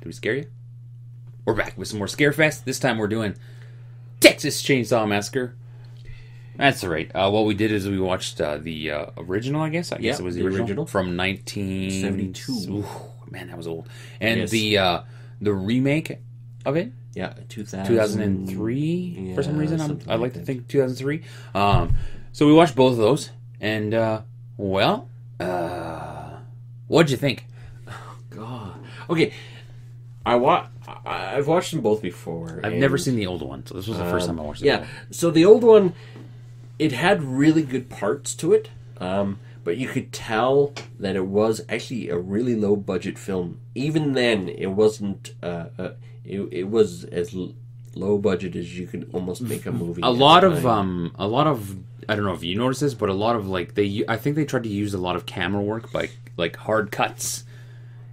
we scare you? We're back with some more Scarefest. This time we're doing Texas Chainsaw Massacre. That's right. What we did is we watched the original, I guess. I guess it was the original. From 1972. Ooh, man, that was old. And the remake of it. Yeah, 2003 for some reason. I like to think 2003. So we watched both of those, and what'd you think? Oh God. Okay, I've watched them both before. I've never seen the old one, so this was the first time I watched it. Yeah, so the old one, it had really good parts to it, but you could tell that it was actually a really low budget film. Even then, it wasn't. It was as low budget as you could almost make a movie. A lot of I don't know if you noticed this, but a lot of I think they tried to use a lot of camera work by hard cuts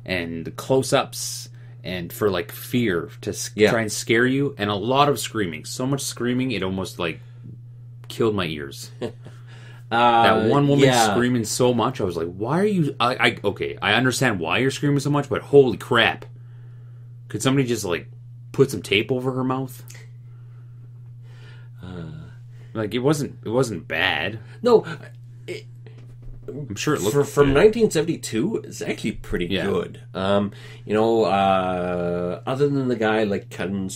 and close-ups and for fear to try and scare you, and a lot of screaming. So much screaming, it almost killed my ears. That one woman screaming so much, I was like, "Why are you?" Okay, I understand why you're screaming so much, but holy crap! Could somebody just put some tape over her mouth? It wasn't bad. No, I'm sure it looked from 1972. It's actually pretty good. Other than the guy cutting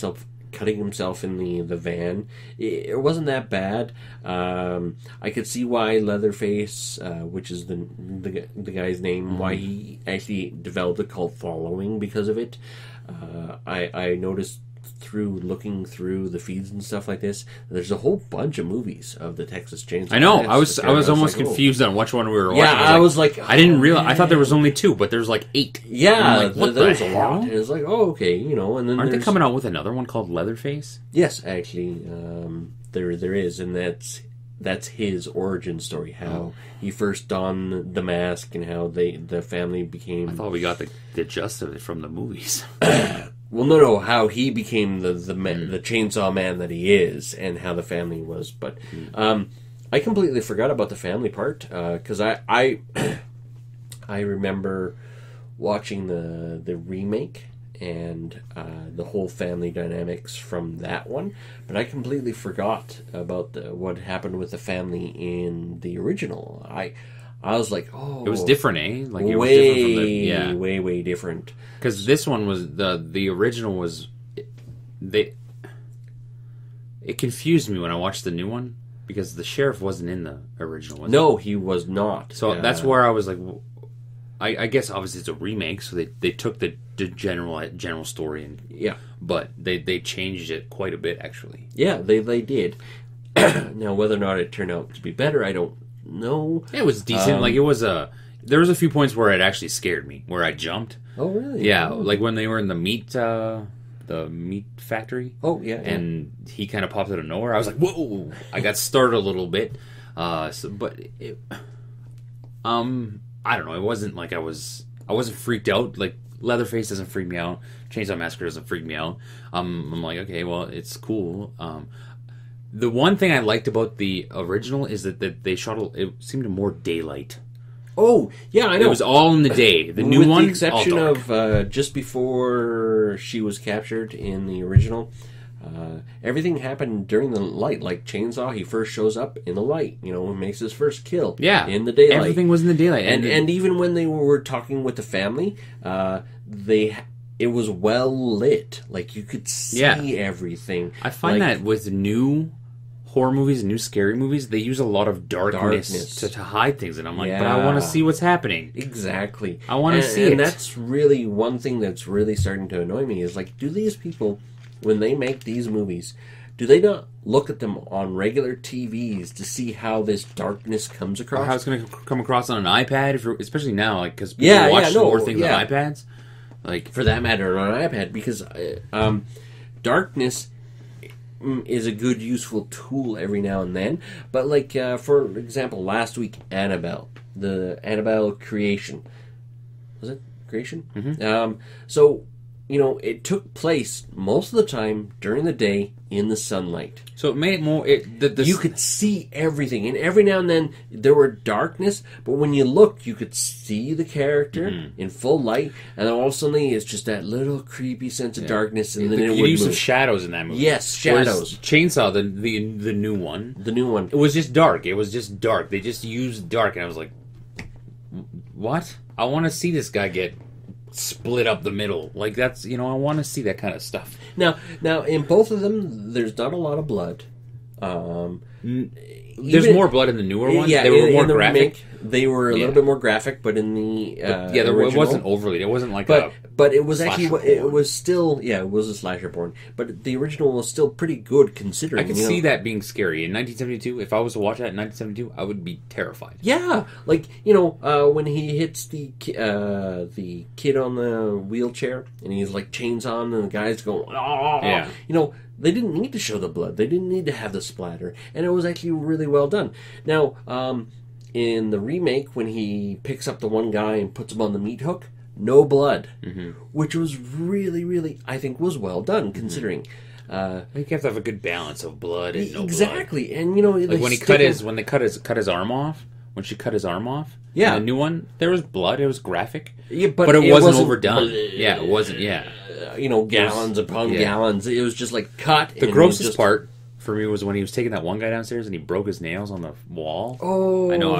himself in the van, it wasn't that bad. I could see why Leatherface, which is the guy's name, why he actually developed a cult following because of it. I noticed looking through the feeds and stuff like this, there's a whole bunch of movies of the Texas Chainsaw. I know. I was almost confused on which one we were watching. Yeah, I was like, I didn't realize. I thought there was only 2, but there's 8. Yeah, what there's a lot. And it's okay, and then aren't they coming out with another one called Leatherface? Yes, actually, there is, and that's his origin story. How he first donned the mask and how the family became. I thought we got the gist of it from the movies. Well, no, how he became the chainsaw man that he is, and how the family was. But I completely forgot about the family part because I remember watching the remake and the whole family dynamics from that one, but I completely forgot about what happened with the family in the original. I was like, oh, it was different, eh? It way, was different from way different. Because this one was the original was it confused me when I watched the new one because the sheriff wasn't in the original. No, he was not. So that's where I was like, I guess obviously it's a remake, so they took the general story and but they changed it quite a bit actually. Yeah, they did. Now whether or not it turned out to be better, I don't know. It was decent. There was a few points where it actually scared me, where I jumped. Oh, really? Yeah, when they were in the meat factory. Oh, yeah. And he kind of popped out of nowhere. I was like, whoa! I got startled a little bit. I don't know. It wasn't I wasn't freaked out. Leatherface doesn't freak me out. Chainsaw Massacre doesn't freak me out. I'm like, okay, well, it's cool. The one thing I liked about the original is that they shot it seemed more daylight. Oh, yeah, I know. It was all in the day. The new one, with the exception of just before she was captured in the original, everything happened during the light. Like Chainsaw, he first shows up in the light, and makes his first kill. Yeah, in the daylight. Everything was in the daylight, and even when they were talking with the family, it was well lit. You could see everything. I find that with new horror movies and new scary movies, they use a lot of darkness. To hide things, and I'm like, but I want to see what's happening. Exactly. I want to see it. And that's really one thing that's really starting to annoy me is do these people, when they make these movies, do they not look at them on regular TVs to see how this darkness comes across? Or how it's going to come across on an iPad, especially now, because people watch more things on iPads. For that matter, on an iPad, because darkness is a good, useful tool every now and then. But for example, last week, Annabelle, the Annabelle Creation. Was it Creation? Mm-hmm. So it took place most of the time during the day in the sunlight. So it made it more. You could see everything, and every now and then there were darkness, but when you looked, you could see the character in full light, and then all of a sudden it's just that little creepy sense of darkness, and then it would use move. of shadows in that movie. Yes, shadows. Whereas Chainsaw, the new one, it was just dark. It was just dark. They just used dark, and I was like, what? I want to see this guy get split up the middle. Like, that's, I want to see that kind of stuff. Now, in both of them, there's not a lot of blood. There's more blood in the newer one. Yeah, they were more in the graphic. Remake, they were a little bit more graphic, but in the original, it wasn't overly. It wasn't like but it was actually porn. it was still it was a slasher porn, but the original was still pretty good considering. I could see that being scary in 1972. If I was to watch that in 1972, I would be terrified. Yeah, like when he hits the kid on the wheelchair and he's like chains on and the guy's going, oh, yeah. They didn't need to show the blood. They didn't need to have the splatter, and it was actually really well done. Now, in the remake, when he picks up the one guy and puts him on the meat hook, no blood, which was really, really, I think, was well done considering. I think you have to have a good balance of blood and no exactly, blood. And like when they cut his arm off. When she cut his arm off, yeah, in the new one there was blood. It was graphic, yeah, but it wasn't overdone. Yeah, it wasn't. Yeah, gallons upon gallons. It was just like cut. The grossest part for me was when he was taking that one guy downstairs and he broke his nails on the wall. Oh, I know.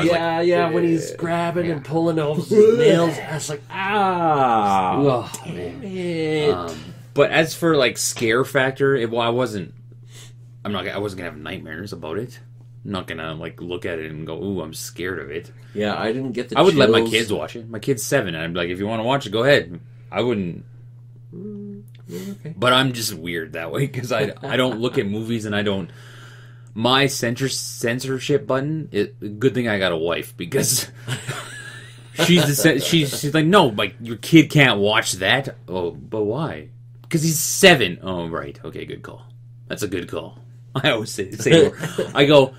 When he's grabbing and pulling off his nails, I was like, oh man. But as for like scare factor, I wasn't gonna have nightmares about it. I'm not gonna like look at it and go, "Ooh, I'm scared of it." Yeah, I didn't get the. I would chills. let my kids watch it. My kid's 7, and I'd be like, "If you want to watch it, go ahead." I wouldn't. Okay. But I'm just weird that way because I don't look at movies and I don't. My censorship button. Good thing I got a wife because she's like, no, like your kid can't watch that. Oh, but why? Because he's 7. Oh, right. Okay, good call. That's a good call. I always say to her, I go,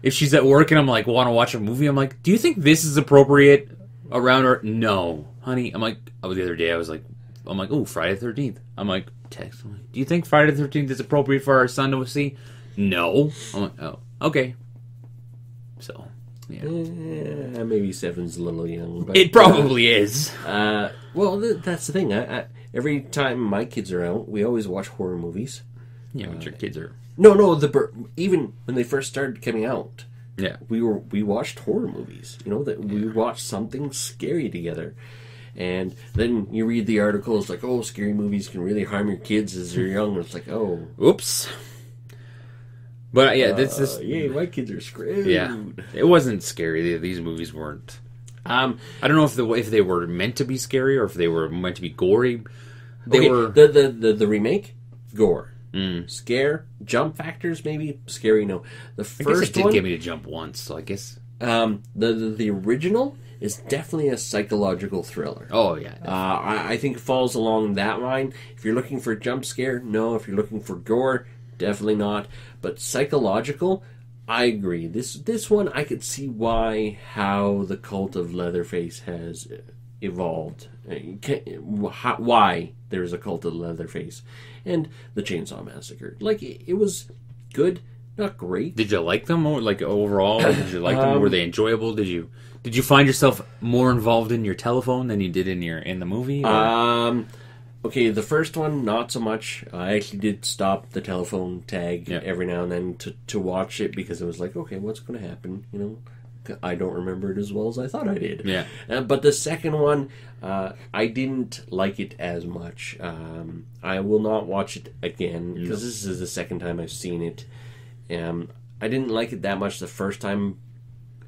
if she's at work and I'm like, want to watch a movie, I'm like, do you think this is appropriate around her? No, honey. I'm like, the other day I'm like, oh, Friday the 13th. I'm like, text. I'm like, do you think Friday the 13th is appropriate for our son to see? No. I'm like, oh, okay. So, yeah. Maybe 7's a little young. But, it probably is. Well, that's the thing. Every time my kids are out, we always watch horror movies. Yeah, but your kids are... No, even when they first started coming out, yeah, we watched horror movies. We watched something scary together, and then you read the articles like, "Oh, scary movies can really harm your kids as they're young." And it's like, "Oh, oops." But yeah, this yeah, my kids are screwed. Yeah, it wasn't scary. These movies weren't. I don't know if they were meant to be scary or if they were meant to be gory. They were the remake, gore. Scare, jump factors, maybe scary. No, the first one did get me to jump once, so I guess the original is definitely a psychological thriller. Oh yeah, I think it falls along that line. If you're looking for a jump scare, no. If you're looking for gore, definitely not. But psychological, I agree. This one, I could see how the cult of Leatherface has evolved. Why there's a cult of Leatherface. And the Chainsaw Massacre. Like, it was good, not great. Did you like them? Like, overall? Did you like them? Were they enjoyable? Did you find yourself more involved in your telephone than you did in the movie? Okay, the first one, not so much. I actually did stop the telephone tag every now and then to watch it because it was like, okay, what's going to happen? I don't remember it as well as I thought I did. Yeah. But the second one, I didn't like it as much. I will not watch it again because this is the second time I've seen it. I didn't like it that much the first time.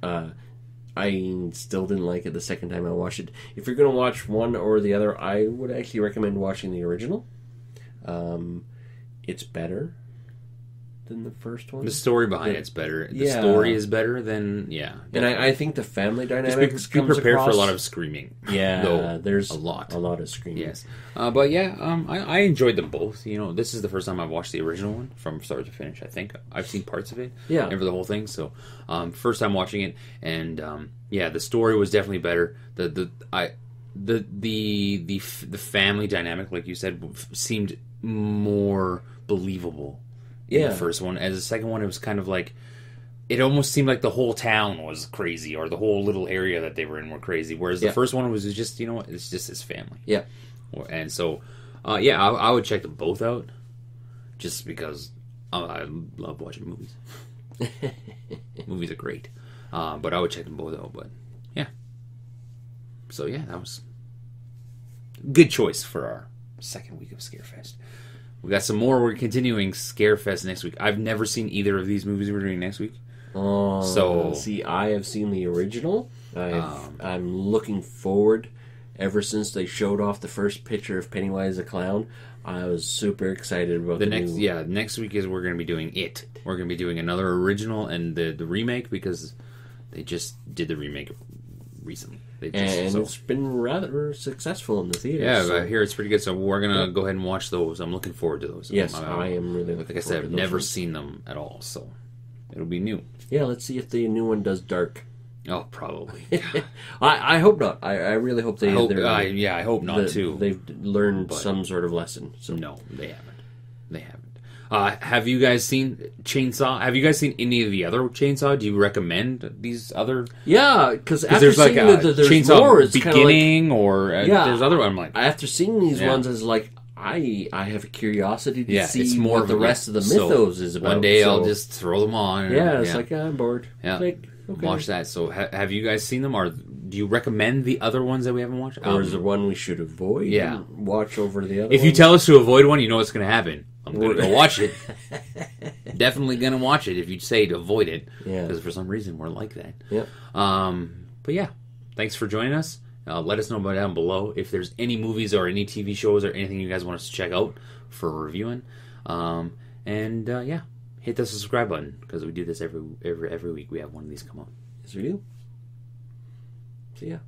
I still didn't like it the second time I watched it. If you're going to watch one or the other, I would actually recommend watching the original. It's better than the first one. The story behind it's better. The story is better than And I think the family dynamics be prepared for a lot of screaming. Yeah, there's a lot of screaming. Yes, but I enjoyed them both. This is the first time I've watched the original one from start to finish. I think I've seen parts of it. Yeah, never the whole thing. So first time watching it, and the story was definitely better. the family dynamic, like you said, seemed more believable in Yeah. the first one. As the second one, it was kind of like it almost seemed like the whole town was crazy, or the whole little area that they were in were crazy. Whereas the Yeah. first one was just, you know what, it's just his family. Yeah. And so, yeah, I would check them both out, just because I love watching movies. Movies are great, but I would check them both out. But yeah, so yeah, that was a good choice for our second week of Scarefest. We got some more. We're continuing Scarefest next week. I've never seen either of these movies we're doing next week. So see, I have seen the original. I'm looking forward. Ever since they showed off the first picture of Pennywise the Clown, I was super excited about the next new... next week is we're going to be doing it. We're going to be doing another original and the remake, because they just did the remake recently. And it's been rather successful in the theaters. Yeah, so... I hear it's pretty good. So we're gonna go ahead and watch those. I'm looking forward to those. Yes, I am really looking like I said, forward I've to those never ones. seen them at all, so it'll be new. Yeah, let's see if the new one does dark. Oh, probably. I hope not. I really hope they... I hope not too. They've learned some sort of lesson. So. No, they haven't. They haven't. Have you guys seen Chainsaw? Have you guys seen any of the other Chainsaw? Do you recommend these other? Yeah, because after there's seeing like a there's Chainsaw more, it's kind of like... beginning, or there's other. I'm like, After seeing these Yeah. ones, it's like I have a curiosity to it's see more what of the a- rest of the so mythos is about. One day so, I'll just throw them on. yeah, it's like I'm bored. Yeah. Like, okay. Watch that. So, have you guys seen them, or do you recommend the other ones that we haven't watched? Or is there one we should avoid? Yeah. And watch over the other. If you ones? tell us to avoid one, you know what's going to happen. I'm going to go watch it. Definitely going to watch it if you say to avoid it. Yeah. Because for some reason we're like that. Yeah. But yeah, thanks for joining us. Let us know down below if there's any movies or any TV shows or anything you guys want us to check out for reviewing. Yeah, hit the subscribe button, because we do this every week. We have one of these come out. Yes, we do. See ya.